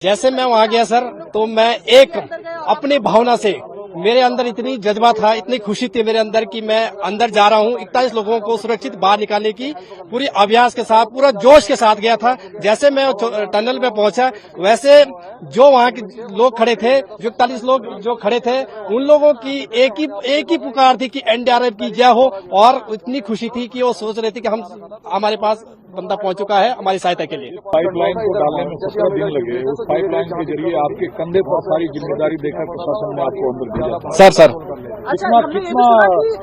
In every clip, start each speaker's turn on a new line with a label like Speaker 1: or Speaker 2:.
Speaker 1: जैसे मैं वहाँ गया सर, तो मैं एक अपनी भावना से, मेरे अंदर इतनी जज्बा था, इतनी खुशी थी मेरे अंदर कि मैं अंदर जा रहा हूँ। 41 लोगों को सुरक्षित बाहर निकालने की पूरी अभ्यास के साथ, पूरा जोश के साथ गया था। जैसे मैं टनल में पहुंचा, वैसे जो वहाँ के लोग खड़े थे, जो 41 लोग जो खड़े थे, उन लोगों की एक ही पुकार थी कि एनडीआरएफ की जय हो। और इतनी खुशी थी कि वो सोच रहे थे कि हमारे पास बंदा पहुंच चुका है हमारी सहायता के लिए।
Speaker 2: पाइपलाइन को डालने में 17 दिन लगे। उस पाइपलाइन के जरिए आपके कंधे पर सारी जिम्मेदारी देकर प्रशासन ने आपको अंदर भेजा।
Speaker 1: सर
Speaker 2: कितना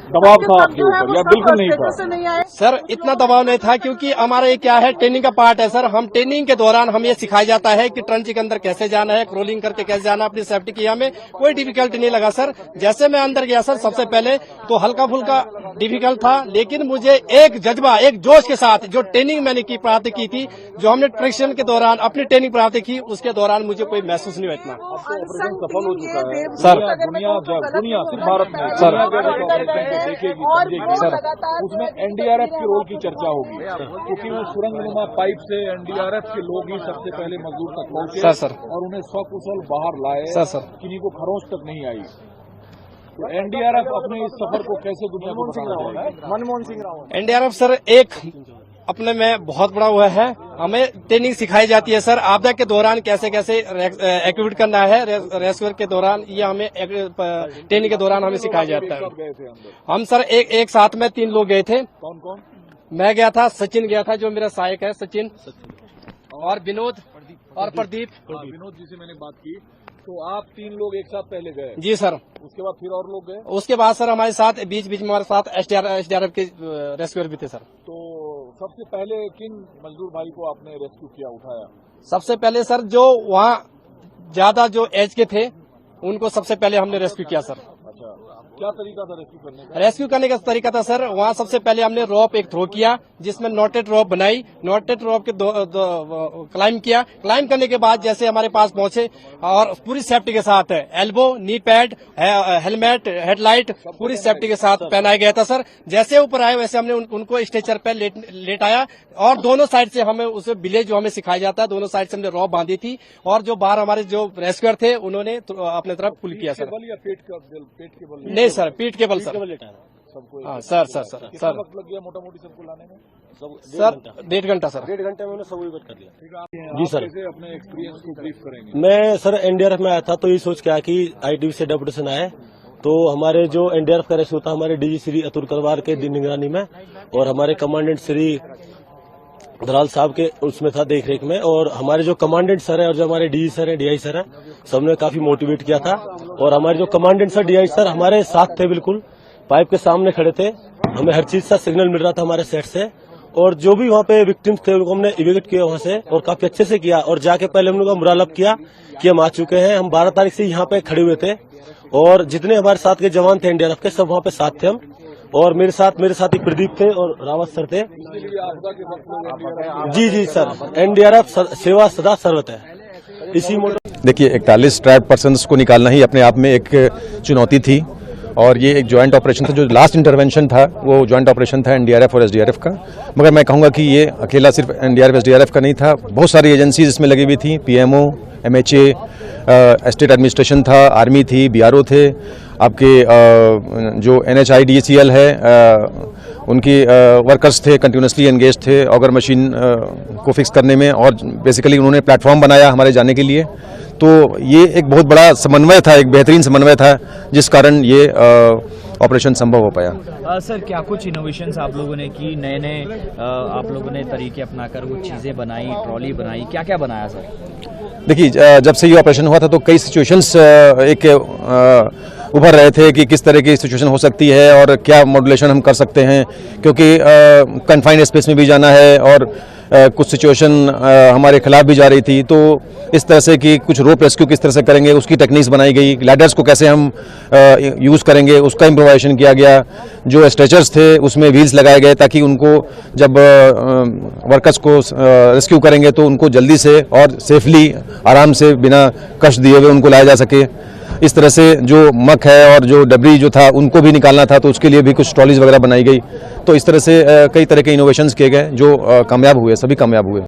Speaker 2: दबाव था आपके ऊपर या बिल्कुल नहीं था?
Speaker 1: सर इतना दबाव नहीं था, क्योंकि हमारा ये क्या है, ट्रेनिंग का पार्ट है सर। हम ट्रेनिंग के दौरान हमें सिखाया जाता है कि ट्रंच के अंदर कैसे जाना है, क्रोलिंग करके कैसे जाना, अपनी सेफ्टी की। हमें कोई डिफिकल्टी नहीं लगा सर। जैसे मैं अंदर गया सर, सबसे पहले तो हल्का फुल्का डिफिकल्ट था, लेकिन मुझे एक जज्बा, एक जोश के साथ जो ट्रेनिंग मैंने की प्राप्त की थी, जो हमने ट्रेनिंग के दौरान अपनी ट्रेनिंग प्राप्त की, उसके दौरान मुझे कोई महसूस नहीं हुआ इतना।
Speaker 2: ऑपरेशन सफल हो चुका है
Speaker 1: सर।
Speaker 2: दुनिया सिर्फ भारत में सर देखेगी समझेगी सर। उसमें एनडीआरएफ के रोल की चर्चा होगी, क्योंकि उस सुरंगनुमा पाइप से एनडीआरएफ के लोग ही सबसे पहले मजदूर तक पहुंचे
Speaker 1: सर
Speaker 2: और उन्हें सकुशल बाहर लाए
Speaker 1: सर।
Speaker 2: किन्हीं को खरोंच तक नहीं आई। तो एनडीआरएफ अपने इस सफर को कैसे दुनिया को बताना चाहेगा? मनमोहन सिंह रावत।
Speaker 1: एनडीआरएफ सर एक अपने में बहुत बड़ा हुआ है। हमें ट्रेनिंग सिखाई जाती है सर, आपदा के दौरान कैसे कैसे एक्टिविट करना है, रेस्क्यू के दौरान ये हमें ट्रेनिंग के दौरान हमें सिखाया जाता है। हम सर एक साथ में 3 लोग गए थे।
Speaker 2: कौन कौन?
Speaker 1: मैं गया था, सचिन गया था, जो मेरा सहायक है सचिन, और विनोद और प्रदीप।
Speaker 2: विनोद जी से मैंने बात की। तो आप 3 लोग एक साथ पहले गए?
Speaker 1: जी सर।
Speaker 2: उसके बाद फिर और लोग गए?
Speaker 1: उसके बाद सर हमारे साथ बीच में हमारे साथ एसडीआरएफ के रेस्क्यूअर भी थे सर।
Speaker 2: तो सबसे पहले किन मजदूर भाई को आपने रेस्क्यू किया, उठाया?
Speaker 1: सबसे पहले सर जो वहाँ ज्यादा जो एज के थे, उनको सबसे पहले हमने रेस्क्यू किया सर।
Speaker 2: अच्छा, क्या तरीका था रेस्क्यू करने का?
Speaker 1: रेस्क्यू करने का तरीका था सर, वहाँ सबसे पहले हमने रोप एक थ्रो किया, जिसमें नोटेड रोप बनाई, नोटेड रोप के क्लाइम किया। क्लाइम करने के बाद जैसे हमारे पास पहुंचे, और पूरी सेफ्टी के साथ elbow, knee pad, helmet, headlight पूरी सेफ्टी के साथ पहनाया गया था सर। जैसे ऊपर आए वैसे हमने उनको स्ट्रेचर पे लेटाया, और दोनों साइड से हमें उसे विलेज जो हमें सिखाया जाता है, दोनों साइड से हमने रॉप बांधी थी, और जो बाहर हमारे जो रेस्क्यूअर थे उन्होंने अपने तरफ पुल किया सर।
Speaker 2: पेट के बल?
Speaker 1: नहीं सर, पीठ के बल सर।
Speaker 2: सबको?
Speaker 1: हाँ सर।
Speaker 2: कितना वक्त लग गया मोटा मोटी सबको लाने में?
Speaker 1: सर 1.5 घंटा सर।
Speaker 3: 1.5 घंटे में उन्होंने सब कर लिया।
Speaker 2: जी सर। कैसे अपने एक्सपीरियंस को ब्रीफ करेंगे?
Speaker 3: मैं सर एनडीआरएफ में आया था, तो ये सोच के आया कि आईटीबी से डेपुटेशन आए, तो हमारे जो एनडीआरएफ का रेस्क्यू था हमारे डीजी श्री अतुल करवार के निगरानी में, और हमारे कमांडेंट श्री दलाल साहब के उसमें था देख रेख में, और हमारे जो कमांडेंट सर है और जो हमारे डीजी सर है, डीआई सर है, सबने काफी मोटिवेट किया था। और हमारे जो कमांडेंट सर, डीआई सर हमारे साथ थे, बिल्कुल पाइप के सामने खड़े थे, हमें हर चीज का सिग्नल मिल रहा था हमारे सेट से। और जो भी वहाँ पे विक्टिम्स थे उनको हमने इवेक्यूएट किया वहाँ से, और काफी अच्छे से किया। और जाके पहले हम लोग का मुरालब किया कि हम आ चुके हैं। हम 12 तारीख से यहाँ पे खड़े हुए थे, और जितने हमारे साथ के जवान थे एनडीआरएफ के, सब वहाँ पे साथ थे हम। और मेरे साथ एक प्रदीप थे और रावत सर थे। जी सर, एनडीआरएफ सेवा सदा सर्वत है। इसी
Speaker 4: देखिए 41 ट्रैप पर्सन्स को निकालना ही अपने आप में एक चुनौती थी, और ये एक ज्वाइंट ऑपरेशन था। जो लास्ट इंटरवेंशन था वो ज्वाइंट ऑपरेशन था एनडीआरएफ और एसडीआरएफ का। मगर मैं कहूँगा कि ये अकेला सिर्फ एनडीआरएफ एसडीआरएफ का नहीं था, बहुत सारी एजेंसीज इसमें लगी हुई थी। पीएमओ, एमएचए, स्टेट एडमिनिस्ट्रेशन था, आर्मी थी, बीआरओ थे, आपके जो एनएचआईडीसीएल है उनकी वर्कर्स थे, कंटिन्यूसली एंगेज थे ऑगर मशीन को फिक्स करने में, और बेसिकली उन्होंने प्लेटफॉर्म बनाया हमारे जाने के लिए। तो ये एक बहुत बड़ा समन्वय था, एक बेहतरीन समन्वय था, जिस कारण ये ऑपरेशन संभव हो पाया।
Speaker 5: सर क्या कुछ इनोवेशंस आप लोगों ने की, नए आप लोगों ने तरीके अपनाकर वो चीज़ें बनाई, ट्रॉली बनाई, क्या क्या बनाया सर?
Speaker 4: देखिए जब से ये ऑपरेशन हुआ था तो कई सिचुएशंस एक उभर रहे थे कि किस तरह की सिचुएशन हो सकती है और क्या मॉड्यूलेशन हम कर सकते हैं, क्योंकि कन्फाइंड स्पेस में भी जाना है, और कुछ सिचुएशन हमारे खिलाफ भी जा रही थी। तो इस तरह से कि कुछ रोप रेस्क्यू किस तरह से करेंगे उसकी टेक्निक्स बनाई गई, लैडर्स को कैसे हम यूज़ करेंगे उसका इम्प्रोवाइजेशन किया गया। जो स्ट्रेचर्स थे उसमें व्हील्स लगाए गए, ताकि उनको जब वर्कर्स को रेस्क्यू करेंगे तो उनको जल्दी से और सेफली, आराम से, बिना कष्ट दिए हुए उनको लाया जा सके। इस तरह से जो मक है और जो डबरी जो था उनको भी निकालना था, तो उसके लिए भी कुछ ट्रॉलीज वगैरह बनाई गई। तो इस तरह से कई तरह के इनोवेशंस किए गए जो कामयाब हुए, सभी कामयाब हुए।